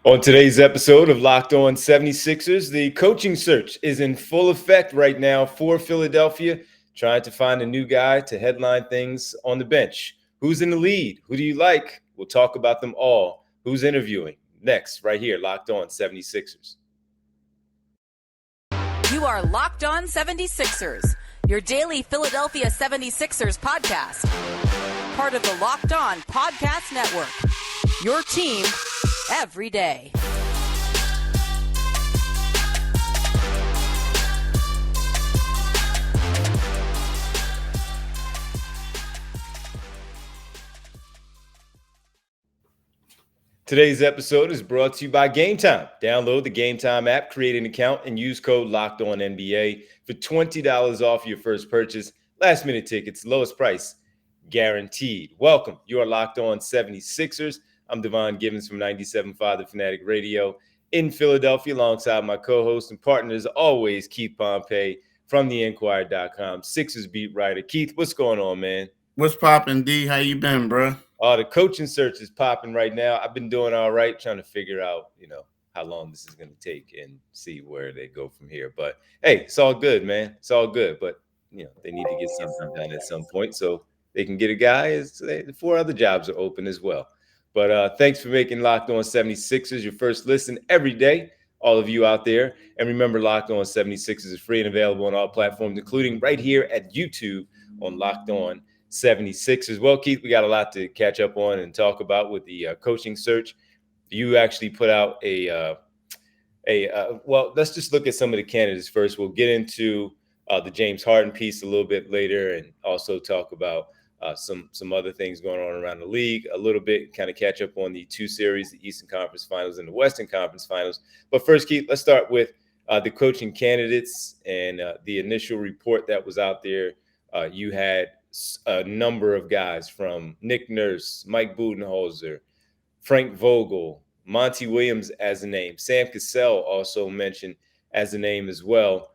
On today's episode of Locked On 76ers, the coaching search is in full effect right now for Philadelphia, trying to find a new guy to headline things on the bench. Who's in the lead? Who do you like? We'll talk about them all. Who's interviewing? Next, right here, Locked On 76ers. You are Locked On 76ers, your daily Philadelphia 76ers podcast. Part of the Locked On Podcast Network, your team every day. Today's episode is brought to you by Game Time. Download the Game Time app, create an account, and use code LOCKEDONNBA for $20 off your first purchase. Last minute tickets, lowest price guaranteed. Welcome. You are Locked On 76ers. I'm Devon Givens from 97.5 The Fanatic Radio in Philadelphia, alongside my co-host and partner, as always, Keith Pompey from TheInquirer.com, Sixers beat writer. Keith, what's going on, man? What's poppin', D? How you been, bro? The coaching search is popping right now. I've been doing all right, trying to figure out, how long this is going to take and see where they go from here. But, hey, it's all good, man. It's all good. But, they need to get something done at some point so they can get a guy. The 4 other jobs are open as well. But thanks for making Locked On 76ers your first listen every day, all of you out there. And remember, Locked On 76ers is free and available on all platforms, including right here at YouTube on Locked On 76ers. Well, Keith, we got a lot to catch up on and talk about with the coaching search. You actually put out well, let's just look at some of the candidates first. We'll get into the James Harden piece a little bit later and also talk about some other things going on around the league a little bit, kind of catch up on the 2 series, the Eastern Conference Finals and the Western Conference Finals. But first, Keith, let's start with the coaching candidates and the initial report that was out there. You had a number of guys from Nick Nurse, Mike Budenholzer, Frank Vogel, Monty Williams as a name. Sam Cassell also mentioned as a name as well.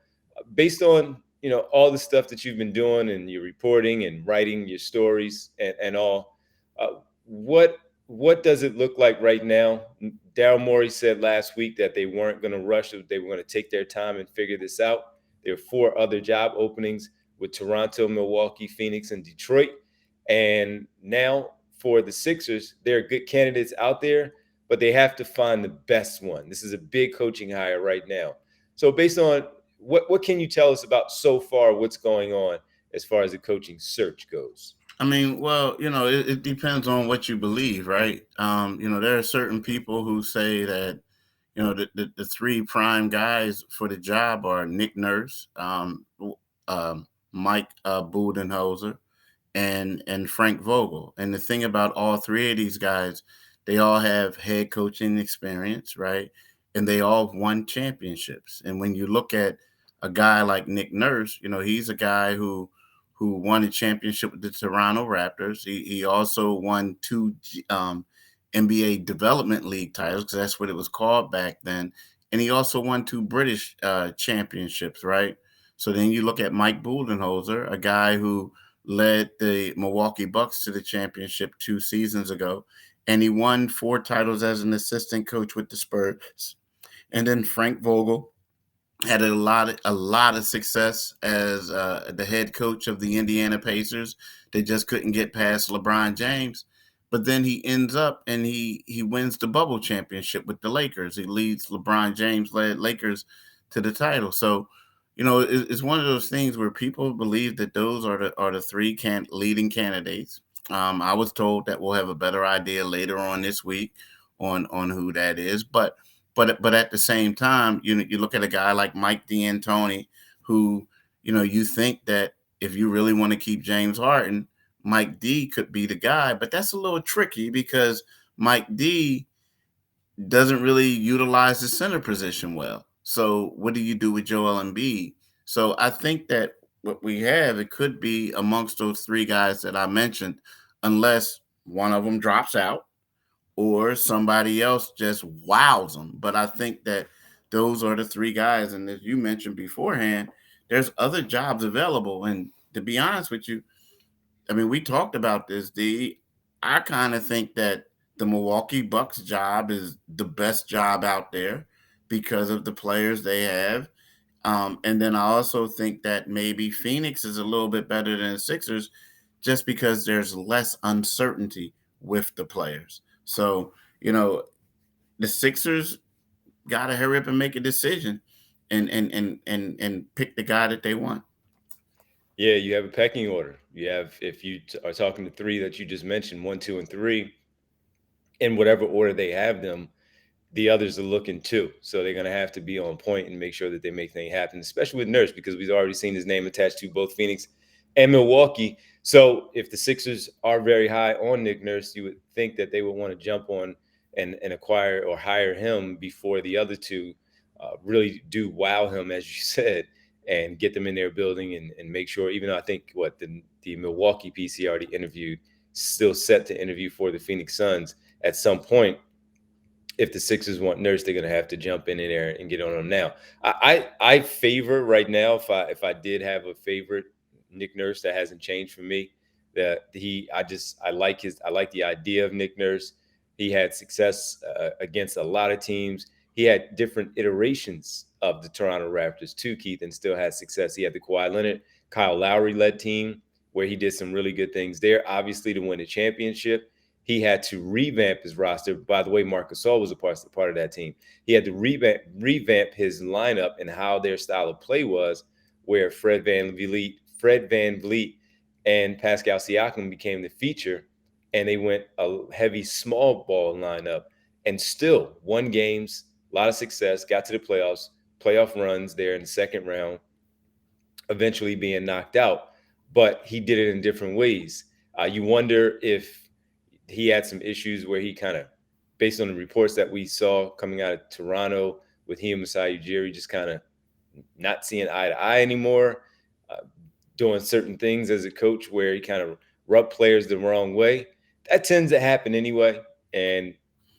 Based on all the stuff that you've been doing and your reporting and writing your stories and all, what does it look like right now? Daryl Morey said last week that they weren't going to rush. They were going to take their time and figure this out. There are 4 other job openings with Toronto, Milwaukee, Phoenix, and Detroit. And now for the Sixers, there are good candidates out there, but they have to find the best one. This is a big coaching hire right now. So based on what can you tell us about so far what's going on as far as the coaching search goes? I mean, well, it depends on what you believe, right? There are certain people who say that, the 3 prime guys for the job are Nick Nurse, Mike Budenholzer, and Frank Vogel. And the thing about all 3 of these guys, they all have head coaching experience, right? And they all won championships. And when you look at a guy like Nick Nurse, he's a guy who won a championship with the Toronto Raptors. He also won 2 NBA Development League titles, because that's what it was called back then. And he also won 2 British championships, right? So then you look at Mike Budenholzer, a guy who led the Milwaukee Bucks to the championship 2 seasons ago, and he won 4 titles as an assistant coach with the Spurs. And then Frank Vogel had a lot of success as the head coach of the Indiana Pacers. They just couldn't get past LeBron James. But then he ends up and he wins the bubble championship with the Lakers. He leads LeBron James-led Lakers to the title. So, it's one of those things where people believe that those are the 3 leading candidates. I was told that we'll have a better idea later on this week on who that is. But at the same time, you look at a guy like Mike D'Antoni, who, you think that if you really want to keep James Harden, Mike D could be the guy. But that's a little tricky because Mike D doesn't really utilize the center position well. So what do you do with Joel Embiid? So I think that what we have, it could be amongst those 3 guys that I mentioned, unless one of them drops out or somebody else just wows them. But I think that those are the 3 guys. And as you mentioned beforehand, there's other jobs available. And to be honest with you, I mean, we talked about this, D. I kind of think that the Milwaukee Bucks job is the best job out there because of the players they have. And then I also think that maybe Phoenix is a little bit better than the Sixers just because there's less uncertainty with the players. So, the Sixers got to hurry up and make a decision and pick the guy that they want. Yeah, you have a pecking order. You have, if you are talking to three that you just mentioned, 1, 2, and 3, in whatever order they have them, the others are looking too. So they're going to have to be on point and make sure that they make things happen, especially with Nurse, because we've already seen his name attached to both Phoenix and Milwaukee. So if the Sixers are very high on Nick Nurse, you would think that they would want to jump on and acquire or hire him before the other two really do wow him, as you said, and get them in their building and make sure, even though I think the Milwaukee piece he already interviewed, still set to interview for the Phoenix Suns at some point. If the Sixers want Nurse, they're going to have to jump in there and get on him now. I favor right now, if I did have a favorite, Nick Nurse. That hasn't changed for me. I like the idea of Nick Nurse. He had success against a lot of teams. He had different iterations of the Toronto Raptors too, Keith, and still had success. He had the Kawhi Leonard, Kyle Lowry led team where he did some really good things there. Obviously, to win a championship, he had to revamp his roster. By the way, Marc Gasol was a part of that team. He had to revamp his lineup and how their style of play was, where Fred VanVleet and Pascal Siakam became the feature, and they went a heavy small ball lineup and still won games, a lot of success, got to the playoff runs there in the second round, eventually being knocked out. But he did it in different ways. You wonder if he had some issues where he kind of, based on the reports that we saw coming out of Toronto with him and Masai Ujiri, just kind of not seeing eye to eye anymore, doing certain things as a coach where he kind of rubbed players the wrong way. That tends to happen anyway, and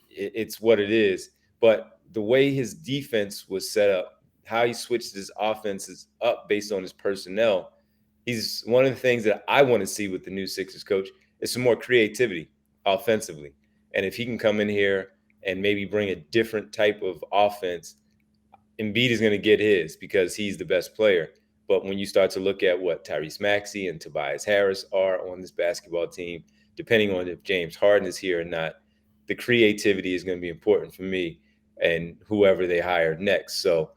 it's what it is. But the way his defense was set up, how he switched his offenses up based on his personnel, he's one of the things that I want to see with the new Sixers coach is some more creativity offensively. And if he can come in here and maybe bring a different type of offense, Embiid is going to get his because he's the best player. But when you start to look at what Tyrese Maxey and Tobias Harris are on this basketball team, depending on if James Harden is here or not, the creativity is going to be important for me and whoever they hire next. So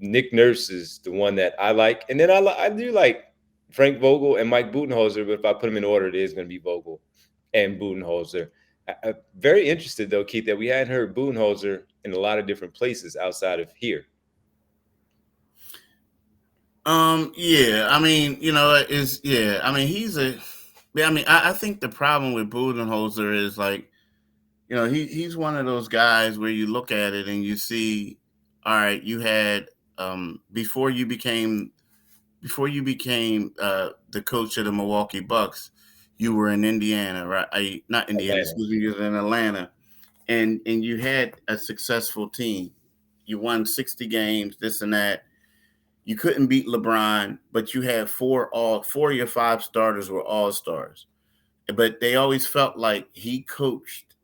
Nick Nurse is the one that I like. And then I do like Frank Vogel and Mike Budenholzer, but if I put them in order, it is going to be Vogel and Budenholzer. I'm very interested, though, Keith, that we hadn't heard Budenholzer in a lot of different places outside of here. Yeah, I mean, I think the problem with Budenholzer is like, he's one of those guys where you look at it and you see, all right, you had before you became the coach of the Milwaukee Bucks, you were in Indiana, right? Not Indiana, excuse me, you were in Atlanta, and you had a successful team. You won 60 games, this and that. You couldn't beat LeBron, but you had four of your 5 starters were all-stars. But they always felt like he coached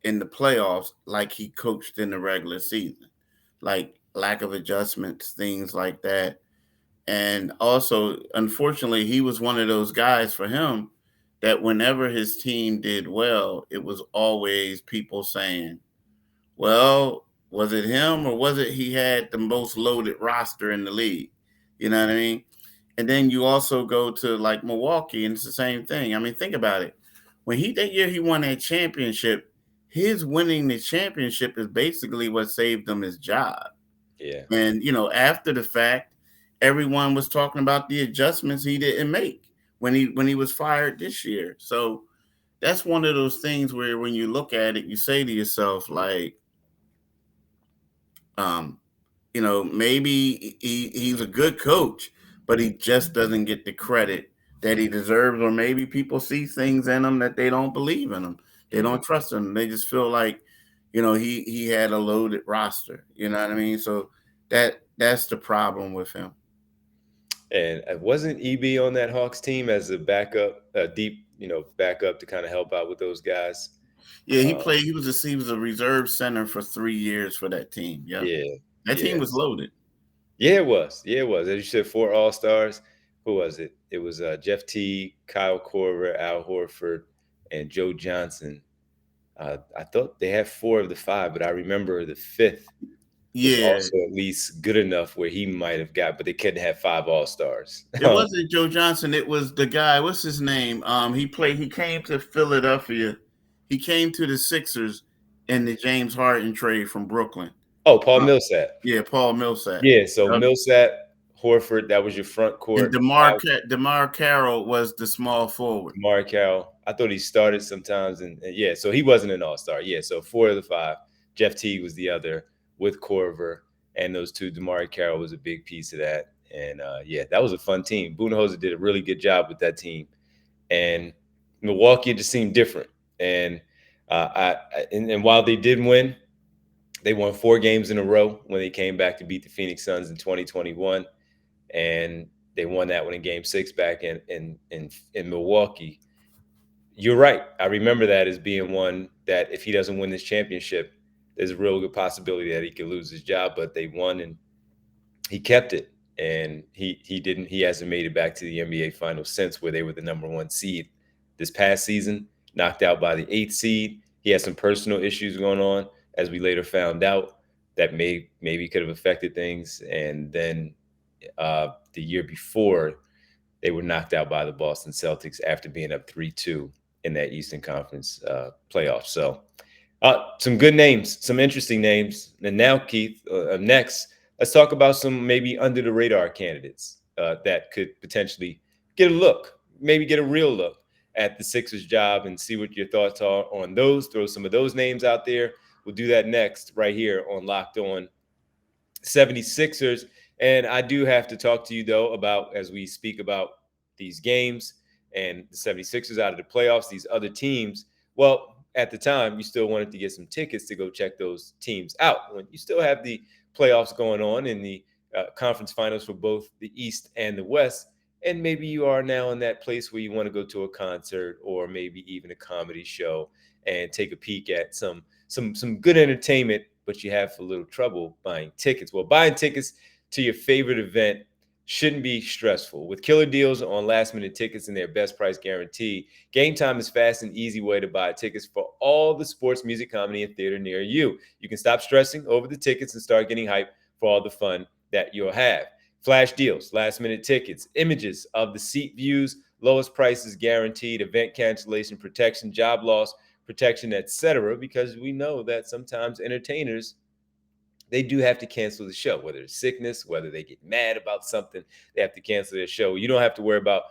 in the playoffs like he coached in the regular season, like lack of adjustments, things like that. And also, unfortunately, he was one of those guys for him that whenever his team did well, it was always people saying, well, was it him or was it he had the most loaded roster in the league? You know what I mean? And then you also go to like Milwaukee and it's the same thing. I mean, think about it. When that year he won that championship, his winning the championship is basically what saved him his job. Yeah. And, after the fact, everyone was talking about the adjustments he didn't make when he was fired this year. So that's one of those things where when you look at it, you say to yourself, like, maybe he's a good coach, but he just doesn't get the credit that he deserves, or maybe people see things in him that they don't believe in him. They don't trust him. They just feel like, he had a loaded roster. You know what I mean? So that's the problem with him. And wasn't EB on that Hawks team as a backup, a deep, backup to kind of help out with those guys? Yeah, he played. He was a reserve center for 3 years for that team. Yeah, Yeah, that team yeah. was loaded. Yeah, it was. Yeah, it was. As you said, 4 All-Stars. Who was it? It was Jeff Teague, Kyle Korver, Al Horford, and Joe Johnson. I thought they had 4 of the 5, but I remember the 5th was Yeah, also at least good enough where he might have got, but they couldn't have 5 All-Stars. it wasn't Joe Johnson. It was the guy. What's his name? He played. He came to Philadelphia. He came to the Sixers in the James Harden trade from Brooklyn. Oh, Paul Uh, Millsap. yeah, Paul Millsap. Yeah, so Millsap, Horford, that was your front And court. DeMar Carroll was the small forward. Mark Carroll. I thought he started sometimes, and yeah, so he wasn't an all-star. Yeah, so 4 of the 5. Jeff Teague was the other with Korver, and those 2. DeMar Carroll was a big piece of that, and yeah, that was a fun team. Budenholzer did a really good job with that team, and Milwaukee just seemed different. And and while they did win, they won 4 games in a row when they came back to beat the Phoenix Suns in 2021, and they won that one in Game 6 back in Milwaukee. You're right. I remember that as being one that if he doesn't win this championship, there's a real good possibility that he could lose his job. But they won and he kept it. And he hasn't made it back to the NBA Finals since, where they were the number 1 seed this past season, knocked out by the 8th seed. He had some personal issues going on, as we later found out, that maybe could have affected things. And then the year before, they were knocked out by the Boston Celtics after being up 3-2 in that Eastern Conference playoff. So some good names, some interesting names. And now, Keith, next, let's talk about some maybe under the radar candidates that could potentially get a look, maybe get a real look at the Sixers job, and see what your thoughts are on those. Throw some of those names out there. We'll do that next right here on Locked On 76ers. And I do have to talk to you, though, about, as we speak about these games and the 76ers out of the playoffs, these other teams. Well, at the time, you still wanted to get some tickets to go check those teams out. When you still have the playoffs going on in the conference finals for both the East and the West, and maybe you are now in that place where you want to go to a concert or maybe even a comedy show and take a peek at some good entertainment, but you have a little trouble buying tickets. Well, buying tickets to your favorite event shouldn't be stressful. With killer deals on last-minute tickets and their best price guarantee, Game Time is fast and easy way to buy tickets for all the sports, music, comedy, and theater near you. You can stop stressing over the tickets and start getting hyped for all the fun that you'll have. Flash deals, last-minute tickets, images of the seat views, lowest prices guaranteed, event cancellation protection, job loss protection, etc. Because we know that sometimes entertainers, they do have to cancel the show, whether it's sickness, whether they get mad about something, they have to cancel their show. You don't have to worry about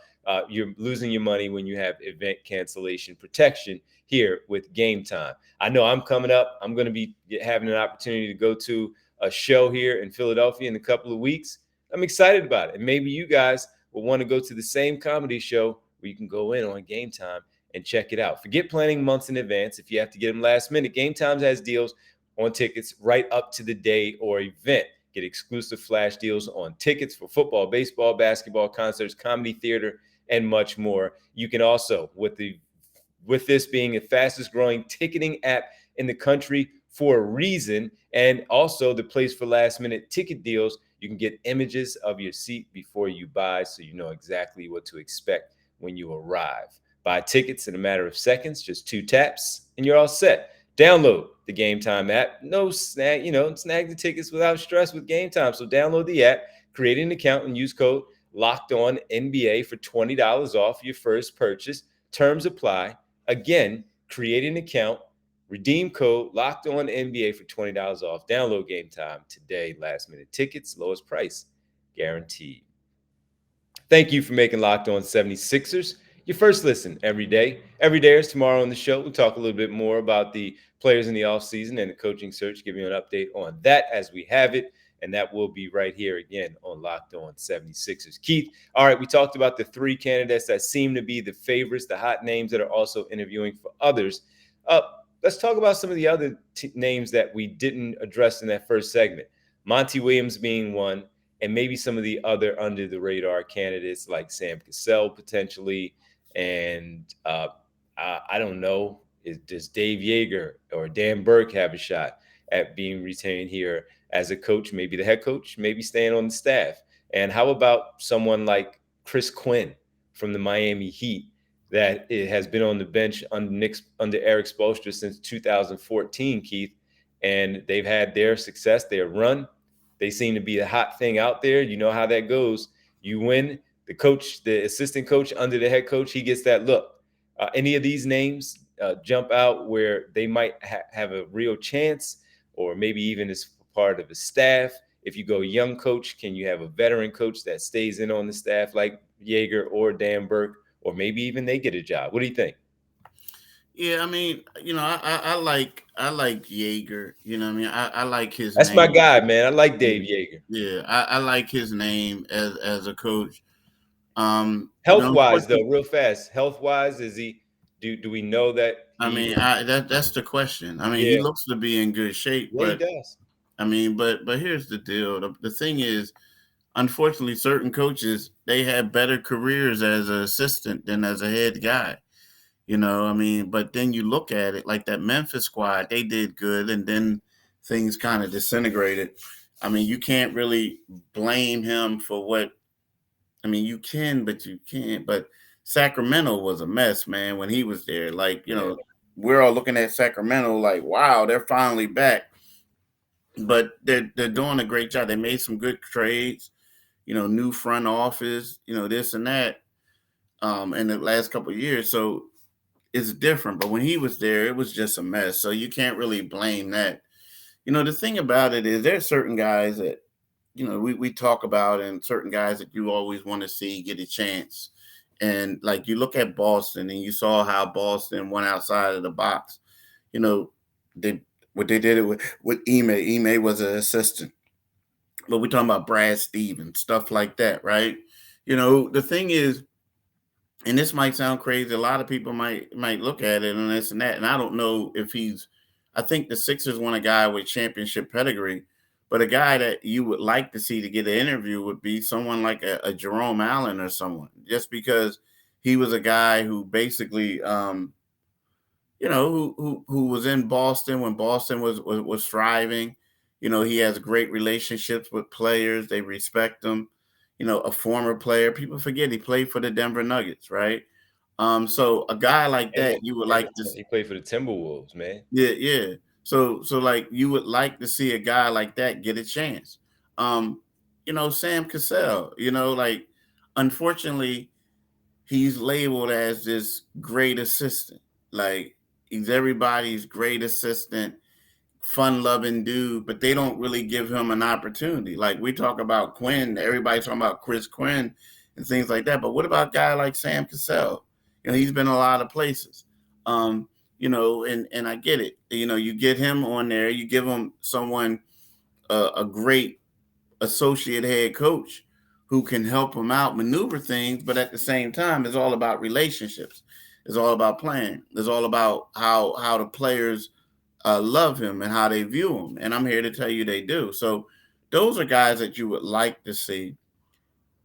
you're losing your money when you have event cancellation protection here with Game Time. I know I'm coming up. I'm going to be having an opportunity to go to a show here in Philadelphia in a couple of weeks. I'm excited about it. And maybe you guys will want to go to the same comedy show where you can go in on Game Time and check it out. Forget planning months in advance. If you have to get them last minute, Game Time has deals on tickets right up to the day or event. Get exclusive flash deals on tickets for football, baseball, basketball, concerts, comedy, theater, and much more. You can also, with this being the fastest growing ticketing app in the country for a reason, and also the place for last minute ticket deals, you can get images of your seat before you buy, so you know exactly what to expect when you arrive. Buy tickets in a matter of seconds, just 2 taps, and you're all set. Download the Game Time app. Snag the tickets without stress with Game Time. So download the app, create an account, and use code LOCKEDONNBA for $20 off your first purchase. Terms apply. Again, create an account, redeem code LOCKEDONNBA for $20 off. Download Game Time today. Last minute tickets, lowest price guaranteed. Thank you for making Locked On 76ers your first listen every day. Every day is tomorrow on the show. We'll talk a little bit more about the players in the offseason and the coaching search, give you an update on that as we have it. And that will be right here again on Locked On 76ers. Keith, all right, we talked about the 3 candidates that seem to be the favorites, the hot names that are also interviewing for others. Let's talk about some of the other names that we didn't address in that first segment. Monty Williams being one, and maybe some of the other under the radar candidates like Sam Cassell potentially. And I don't know Does Dave Yeager or Dan Burke have a shot at being retained here as a coach, maybe the head coach, maybe staying on the staff? And how about someone like Chris Quinn from the Miami Heat that it has been on the bench under Eric Spoelstra since 2014, Keith, and they've had their success, their run. They seem to be a hot thing out there. You know how that goes. You win, the coach, the assistant coach under the head coach, he gets that look. Any of these names jump out where they might have a real chance, or maybe even as part of a staff? If you go young coach, can you have a veteran coach that stays in on the staff like Yeager or Dan Burke, or maybe even they get a job? What do you think? Yeah, I mean, I like Yeager. You know, what I mean, I like his That's name. my guy, man. I like Dave Yeager. Yeah, I like his name as a coach. Health wise, though, real fast. Health wise, is he? Do we know that? I mean, that's the question. I mean, he looks to be in good shape, Yeah, he but does. I mean, but here's the deal. The thing is, unfortunately, certain coaches, they have better careers as an assistant than as a head guy. You know, I mean, but then you look at it like that Memphis squad, they did good, and then things kind of disintegrated. I mean, you can't really blame him for what. I mean, you can, but you can't. But Sacramento was a mess, man, when he was there. Like, we're all looking at Sacramento like, wow, they're finally back. But they're doing a great job. They made some good trades, new front office, this and that, in the last couple of years. So it's different. But when he was there, it was just a mess. So you can't really blame that. The thing about it is there's certain guys that, we talk about, and certain guys that you always want to see get a chance. And like you look at Boston and you saw how Boston went outside of the box. What they did it with Ime. Ime was an assistant. But we're talking about Brad Stevens, stuff like that, right? The thing is, and this might sound crazy, a lot of people might look at it and this and that. And I don't know if I think the Sixers want a guy with championship pedigree, but a guy that you would like to see to get an interview would be someone like a Jerome Allen or someone, just because he was a guy who basically, who was in Boston when Boston was thriving. He has great relationships with players. They respect him. A former player. People forget he played for the Denver Nuggets, right? So a guy like that, you would like to. He played for the Timberwolves, man. Yeah. So like you would like to see a guy like that get a chance. Sam Cassell. Like unfortunately, he's labeled as this great assistant. Like he's everybody's great assistant, fun-loving dude, but they don't really give him an opportunity. Like we talk about Quinn, everybody's talking about Chris Quinn and things like that. But what about a guy like Sam Cassell? He's been a lot of places. And I get it. You get him on there, you give him someone, a great associate head coach who can help him out, maneuver things, but at the same time, it's all about relationships. It's all about playing. It's all about how the players love him and how they view him. And I'm here to tell you they do. So those are guys that you would like to see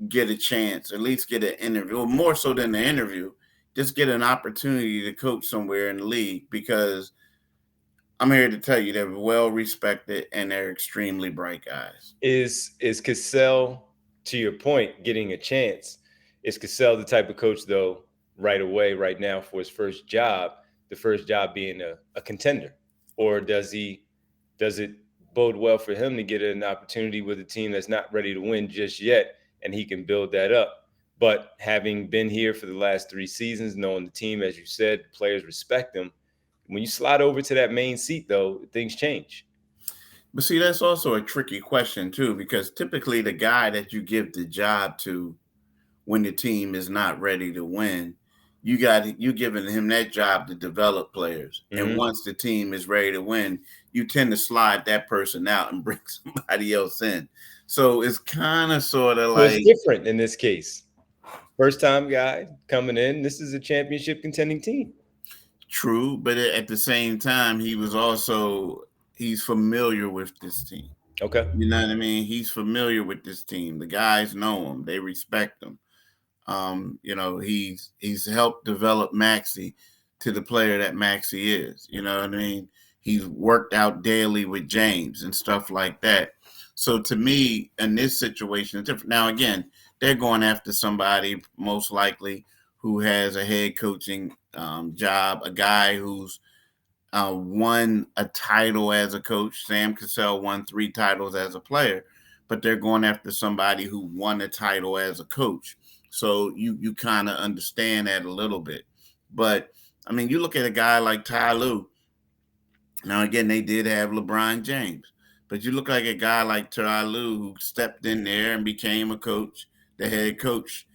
get a chance, at least get an interview, or more so than the interview, just get an opportunity to coach somewhere in the league, because I'm here to tell you they're well respected and they're extremely bright guys. Is Cassell, to your point, getting a chance? Is Cassell the type of coach, though, right away, right now, for his first job, the first job being a contender? Or does it bode well for him to get an opportunity with a team that's not ready to win just yet, and he can build that up? But having been here for the last 3 seasons, knowing the team, as you said, players respect him. When you slide over to that main seat, though, things change. But see, that's also a tricky question, too, because typically the guy that you give the job to when the team is not ready to win, you giving him that job to develop players. Mm-hmm. And once the team is ready to win, you tend to slide that person out and bring somebody else in. So it's kind of sort of like. It's different in this case. First time guy coming in. This is a championship contending team. True, but at the same time, he's familiar with this team. Okay. You know what I mean? He's familiar with this team. The guys know him. They respect him. He's helped develop Maxey. to the player that Maxey is. You know what I mean? He's worked out daily with James and stuff like that. So to me, in this situation, it's different. Now again, they're going after somebody most likely who has a head coaching job, a guy who's won a title as a coach. Sam Cassell won 3 titles as a player, but they're going after somebody who won a title as a coach. So you kind of understand that a little bit. But I mean, you look at a guy like Ty Lue. Now again, they did have LeBron James, but you look like a guy like Ty Lue who stepped in there and became a coach, the head coach,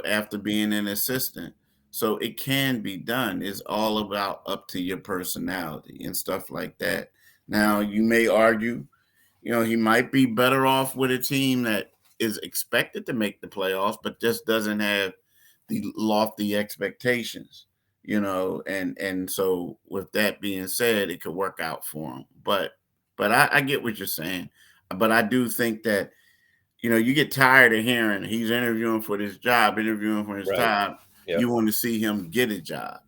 after being an assistant. So it can be done. It's all about up to your personality and stuff like that. Now you may argue, he might be better off with a team that is expected to make the playoffs, but just doesn't have the lofty expectations, and so with that being said, it could work out for him. But I get what you're saying. But I do think that, you get tired of hearing he's interviewing for this job, interviewing for his Right. job. Yep. You want to see him get a job,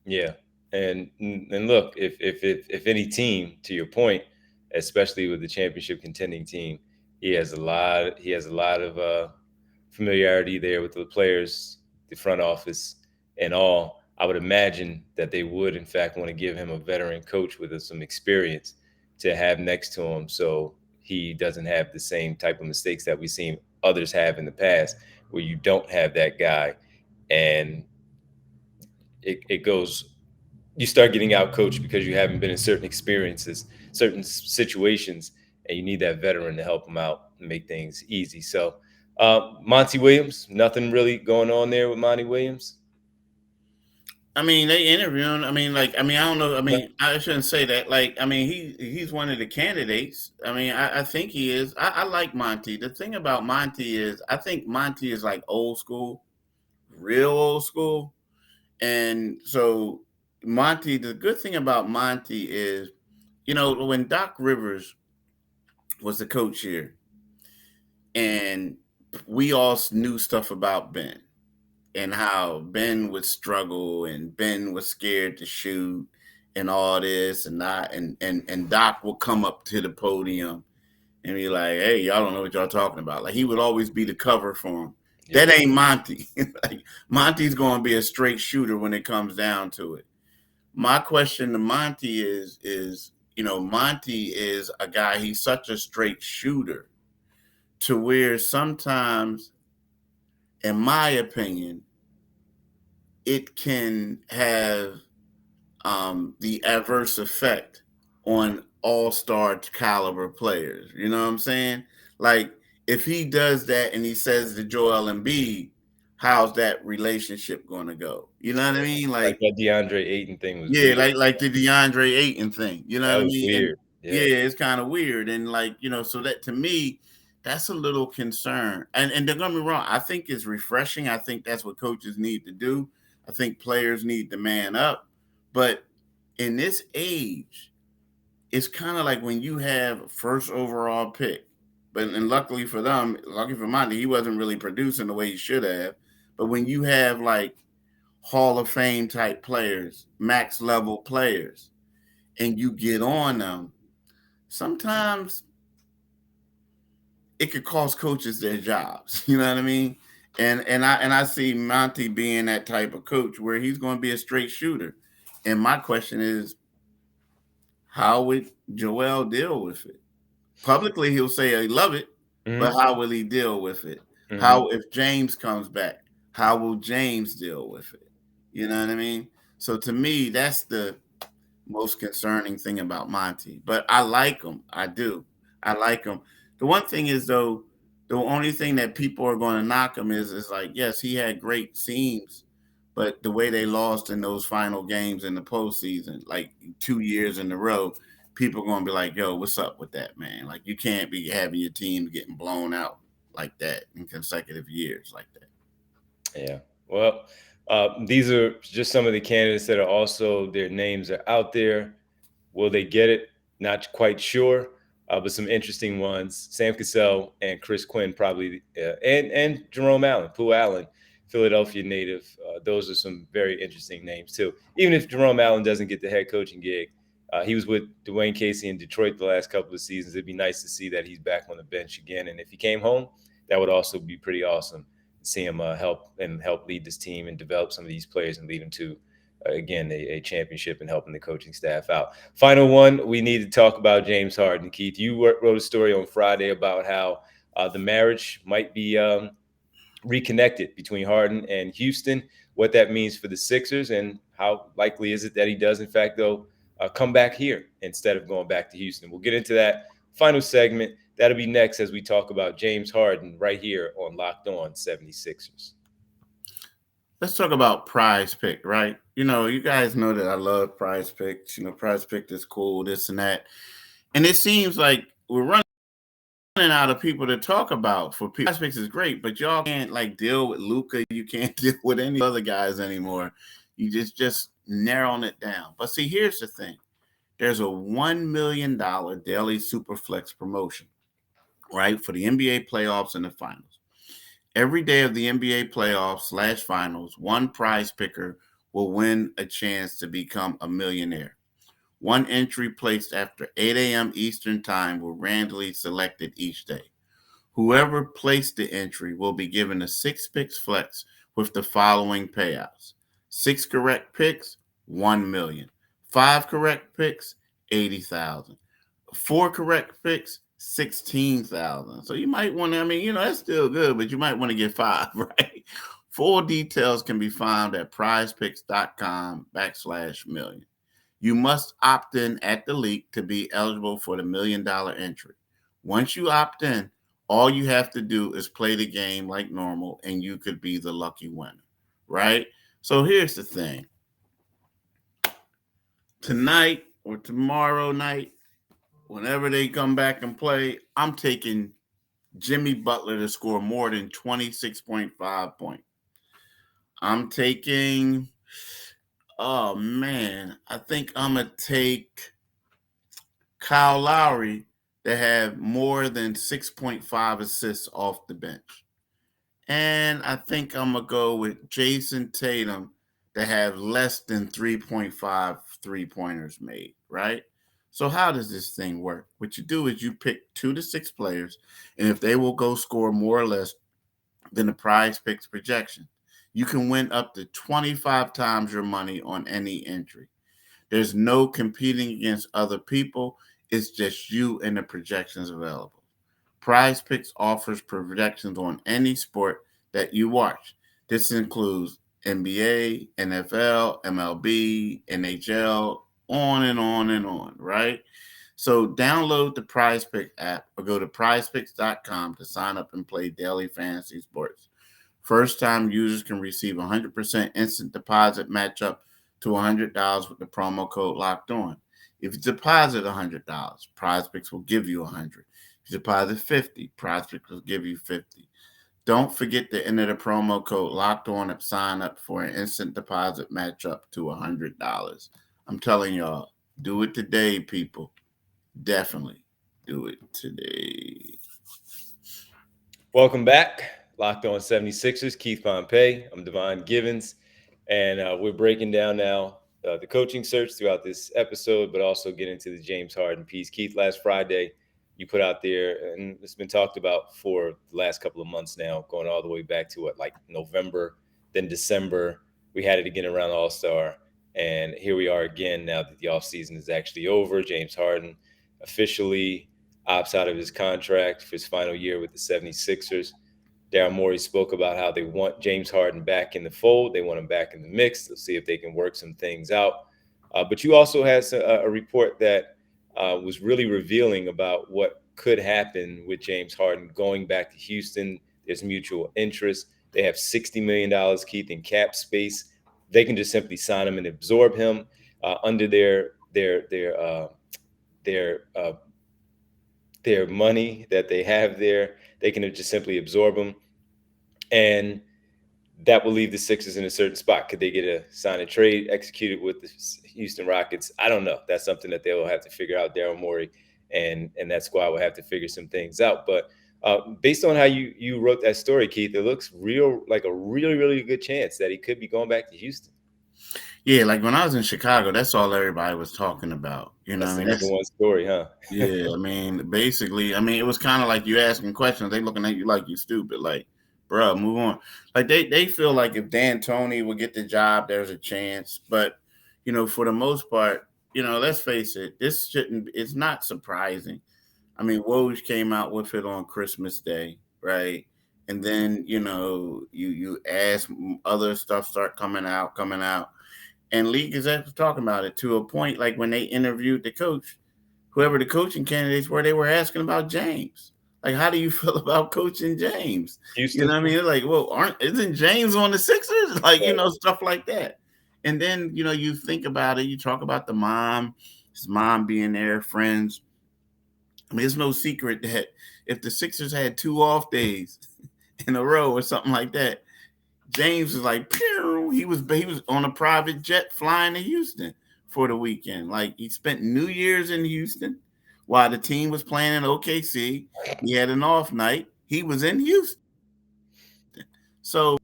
Yeah. And look, if any team, to your point, especially with the championship contending team, he has a lot of familiarity there with the players, the front office, and all. I would imagine that they would, in fact, want to give him a veteran coach with some experience to have next to him, so he doesn't have the same type of mistakes that we've seen others have in the past, where you don't have that guy, and it goes. You start getting out coached because you haven't been in certain experiences, certain situations, and you need that veteran to help them out and make things easy. So, Monty Williams, nothing really going on there with Monty Williams. I mean, they interview him. I don't know. I mean, I shouldn't say that. He's one of the candidates. I think he is. I like Monty. The thing about Monty is, I think Monty is like old school, real old school. And so Monty, the good thing about Monty is, when Doc Rivers was the coach here, and we all knew stuff about Ben and how Ben would struggle and Ben was scared to shoot and all this and that, and Doc would come up to the podium and be like, "Hey, y'all don't know what y'all talking about." Like, he would always be the cover for him. Yeah. That ain't Monty. Like, Monty's going to be a straight shooter when it comes down to it. My question to Monty is, Monty is a guy, he's such a straight shooter to where sometimes, in my opinion, it can have the adverse effect on all-star caliber players. You know what I'm saying? Like, if he does that and he says to Joel Embiid, how's that relationship going to go? You know what I mean? Like that DeAndre Ayton thing was weird. weird. like the DeAndre Ayton thing. You know that what I was mean? Weird. And, yeah, it's kind of weird. And so that, to me, that's a little concern. And don't get me wrong, I think it's refreshing. I think that's what coaches need to do. I think players need to man up. But in this age, it's kind of like when you have first overall pick, and luckily for them, lucky for Monty, he wasn't really producing the way he should have. But when you have like Hall of Fame type players, max level players, and you get on them, sometimes it could cost coaches their jobs. You know what I mean? And I see Monty being that type of coach where he's going to be a straight shooter. And my question is, how would Joel deal with it? Publicly, he'll say, "I love it," but how will he deal with it? How, if James comes back, how will James deal with it? You know what I mean? So to me, that's the most concerning thing about Monty. But I like him. I do. I like him. The one thing is, though, the only thing that people are going to knock him is like, yes, he had great seams, but the way they lost in those final games in the postseason, like 2 years in a row, people are going to be like, "Yo, what's up with that, man? Like, you can't be having your team getting blown out like that in consecutive years like that." Yeah. Well, these are just some of the candidates that are also, their names are out there. Will they get it? Not quite sure. But some interesting ones: Sam Cassell and Chris Quinn, probably, and Jerome Allen, Pooh Allen, Philadelphia native. Those are some very interesting names too. Even if Jerome Allen doesn't get the head coaching gig, he was with Dwayne Casey in Detroit the last couple of seasons. It'd be nice to see that he's back on the bench again. And if he came home, that would also be pretty awesome. See him help lead this team and develop some of these players and lead them to again a championship and helping the coaching staff out. Final one, we need to talk about James Harden. Keith, you wrote a story on Friday about how the marriage might be reconnected between Harden and Houston, what that means for the Sixers, and how likely is it that he does, in fact, though, come back here instead of going back to Houston. We'll get into that final segment. That'll be next as we talk about James Harden right here on Locked On 76ers. Let's talk about Prize Pick, right? You guys know that I love Prize Picks. Prize Pick is cool, this and that. And it seems like we're running out of people to talk about. For Prize Picks is great, but y'all can't deal with Luka. You can't deal with any other guys anymore. You just narrowing it down. But see, here's the thing. There's a $1 million daily Superflex promotion, right, for the NBA playoffs and the finals. Every day of the NBA playoffs / finals, one prize picker will win a chance to become a millionaire. One entry placed after 8 a.m. Eastern Time will randomly selected each day. Whoever placed the entry will be given a 6 picks flex with the following payouts. 6 correct picks, $1 million. 5 correct picks, $80,000. 4 correct picks, $16,000. So you might want to, that's still good, but you might want to get 5, right? Full details can be found at prizepicks.com/million. You must opt in at the league to be eligible for the $1 million entry. Once you opt in, all you have to do is play the game like normal, and you could be the lucky winner, right? So here's the thing. Tonight or tomorrow night, whenever they come back and play, I'm taking Jimmy Butler to score more than 26.5 points. I'm taking, I think I'm going to take Kyle Lowry to have more than 6.5 assists off the bench. And I think I'm going to go with Jason Tatum to have less than 3.5 three-pointers made, right? So how does this thing work? What you do is you pick 2 to 6 players, and if they will go score more or less than the Prize Picks projection, you can win up to 25 times your money on any entry. There's no competing against other people. It's just you and the projections available. Prize Picks offers projections on any sport that you watch. This includes NBA, NFL, MLB, NHL, on and on and on, right? So download the Prize Pick app or go to prizepicks.com to sign up and play daily fantasy sports. First-time users can receive 100% instant deposit match up to $100 with the promo code Locked On. If you deposit $100, Prize Picks will give you $100. If you deposit $50, Prize Picks will give you $50. Don't forget to enter the promo code Locked On and sign up for an instant deposit match up to $100. I'm telling y'all, do it today, people. Definitely do it today. Welcome back. Locked On 76ers, Keith Pompey. I'm Devon Givens. And we're breaking down now the coaching search throughout this episode, but also get into the James Harden piece. Keith, last Friday, you put out there, and it's been talked about for the last couple of months now, going all the way back to November, then December. We had it again around All-Star. And here we are again now that the offseason is actually over. James Harden officially opts out of his contract for his final year with the 76ers. Daryl Morey spoke about how they want James Harden back in the fold. They want him back in the mix. They'll see if they can work some things out. But you also had a report that was really revealing about what could happen with James Harden going back to Houston. There's mutual interest. They have $60 million, Keith, in cap space. They can just simply sign him and absorb him under their money that they have there. They can just simply absorb him, and that will leave the Sixers in a certain spot. Could they get a sign and trade executed with the Houston Rockets? I don't know. That's something that they will have to figure out, Daryl Morey and that squad will have to figure some things out. But Based on how you wrote that story, Keith, it looks like a really, really good chance that he could be going back to Houston. Yeah, like when I was in Chicago, that's all everybody was talking about. That's the number one story, huh? Yeah, I mean, basically, it was kind of like you asking questions. They looking at you like you stupid. Like, bro, move on. Like they feel like if D'Antoni would get the job, there's a chance. But for the most part, let's face it, this shouldn't. It's not surprising. I mean, Woj came out with it on Christmas Day, right? And then you ask other stuff start coming out, and league executives talking about it to a point. Like when they interviewed the coach, whoever the coaching candidates were, they were asking about James. Like, how do you feel about coaching James? Houston. You know what I mean? They're like, well, isn't James on the Sixers? Like, stuff like that. And then, you think about it, you talk about his mom being there, friends. I mean, it's no secret that if the Sixers had 2 off days in a row or something like that, James was like, pew, he was on a private jet flying to Houston for the weekend. Like, he spent New Year's in Houston while the team was playing in OKC. He had an off night. He was in Houston. So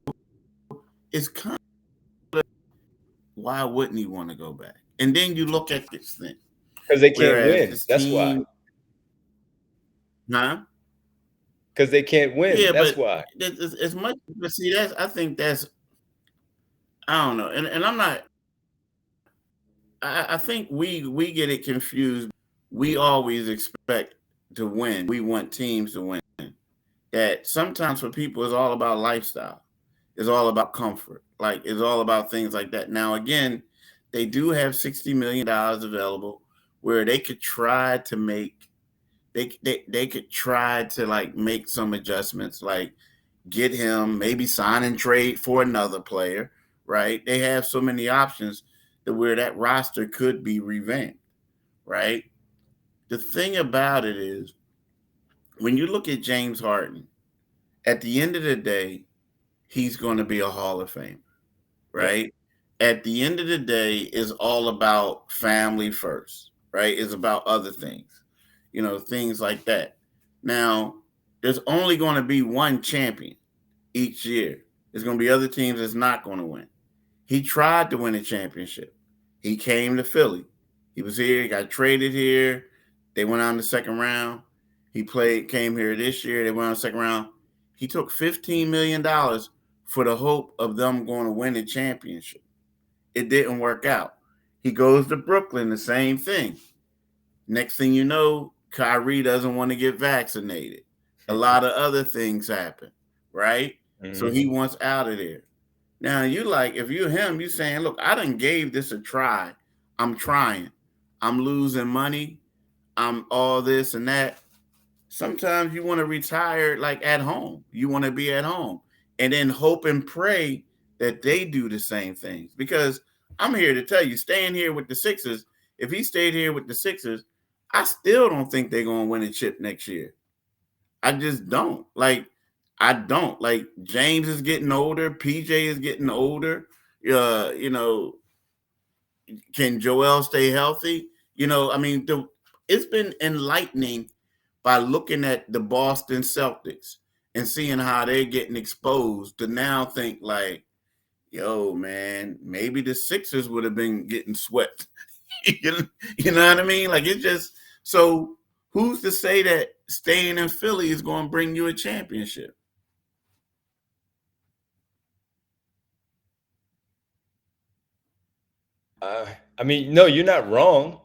it's kind of, why wouldn't he want to go back? And then you look at this thing. Because they can't win. That's why. Huh? Because they can't win. Yeah, that's but why. As much, but see, I think that's, I don't know. And I'm not, I think we get it confused. We always expect to win. We want teams to win. That sometimes for people it's all about lifestyle. It's all about comfort. Like, it's all about things like that. Now, again, they do have $60 million available where they could try to make they could try to like make some adjustments, like get him, maybe sign and trade for another player, right? They have so many options to where that roster could be revamped, right? The thing about it is, when you look at James Harden, at the end of the day, he's going to be a Hall of Famer, right? Yep. At the end of the day, it's all about family first, right? It's about other things, things like that. Now, there's only going to be one champion each year. There's going to be other teams that's not going to win. He tried to win a championship. He came to Philly. He was here. He got traded here. They went on the second round. He came here this year. They went on the second round. He took $15 million for the hope of them going to win a championship. It didn't work out. He goes to Brooklyn, the same thing. Next thing you know, Kyrie doesn't want to get vaccinated. A lot of other things happen, right? Mm-hmm. So he wants out of there. Now, if you're him, you're saying, look, I done gave this a try. I'm trying. I'm losing money. I'm all this and that. Sometimes you want to retire like at home. You want to be at home and then hope and pray that they do the same things. Because I'm here to tell you, staying here with the Sixers, if he stayed here with the Sixers, I still don't think they're going to win a chip next year. I just don't. I don't. James is getting older. PJ is getting older. Can Joel stay healthy? It's been enlightening by looking at the Boston Celtics and seeing how they're getting exposed to now think like, yo, man, maybe the Sixers would have been getting swept. You know what I mean? Like, it's just, so who's to say that staying in Philly is going to bring you a championship? No, you're not wrong.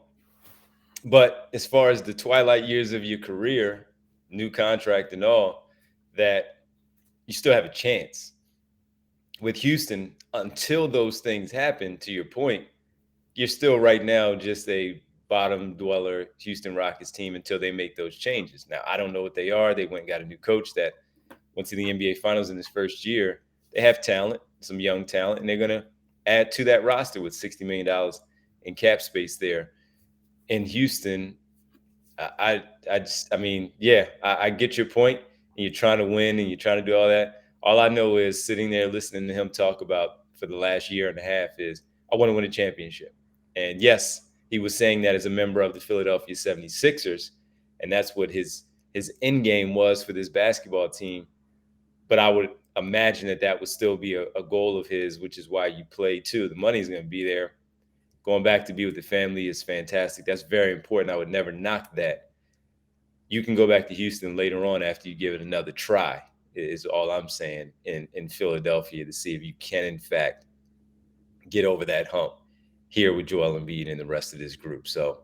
But as far as the twilight years of your career, new contract and all, that you still have a chance. With Houston, until those things happen, to your point, you're still right now just a bottom dweller Houston Rockets team until they make those changes. Now, I don't know what they are. They went and got a new coach that went to the NBA Finals in his first year. They have talent, some young talent, and they're going to add to that roster with $60 million in cap space there. In Houston, I get your point. And you're trying to win and you're trying to do all that. All I know is sitting there listening to him talk about for the last year and a half is, I want to win a championship. And yes, he was saying that as a member of the Philadelphia 76ers. And that's what his his end game was for this basketball team. But I would imagine that would still be a goal of his, which is why you play too. The money's going to be there. Going back to be with the family is fantastic. That's very important. I would never knock that. You can go back to Houston later on after you give it another try, is all I'm saying, in Philadelphia, to see if you can, in fact, get over that hump here with Joel Embiid and the rest of this group. So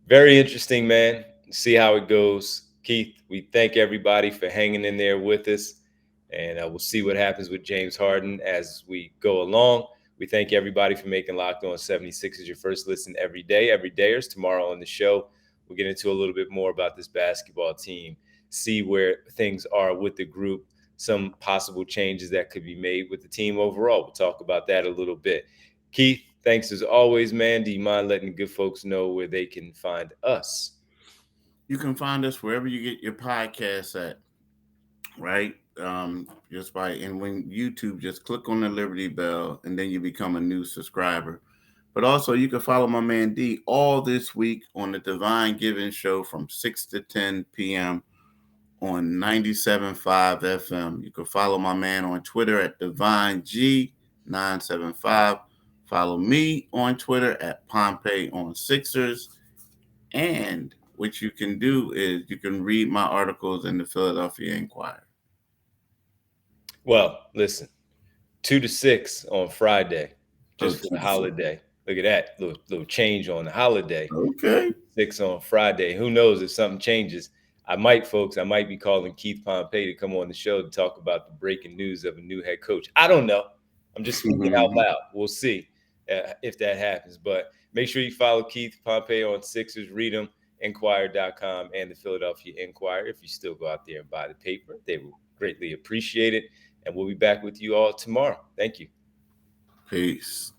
very interesting, man. See how it goes. Keith, we thank everybody for hanging in there with us, and we'll see what happens with James Harden as we go along. We thank everybody for making Locked On 76ers your first listen every day, everydayers. Tomorrow on the show, we'll get into a little bit more about this basketball team, see where things are with the group, some possible changes that could be made with the team overall. We'll talk about that a little bit. Keith, thanks as always, man. Do you mind letting the good folks know where they can find us? You can find us wherever you get your podcasts at, right? Just by, and when YouTube, just click on the Liberty Bell and then you become a new subscriber. But also you can follow my man D all this week on the Divine Giving Show from 6 to 10 p.m. on 97.5 FM. You can follow my man on Twitter at DivineG975. Follow me on Twitter at Pompey on Sixers. And what you can do is you can read my articles in the Philadelphia Inquirer. Well, listen, 2 to 6 on Friday, just for the holiday. Look at that little change on the holiday. Okay. 6 on Friday. Who knows if something changes? I might be calling Keith Pompey to come on the show to talk about the breaking news of a new head coach. I don't know. I'm just speaking out loud. We'll see if that happens. But make sure you follow Keith Pompey on Sixers. Read him, Inquirer.com and the Philadelphia Inquirer. If you still go out there and buy the paper, they will greatly appreciate it. And we'll be back with you all tomorrow. Thank you. Peace.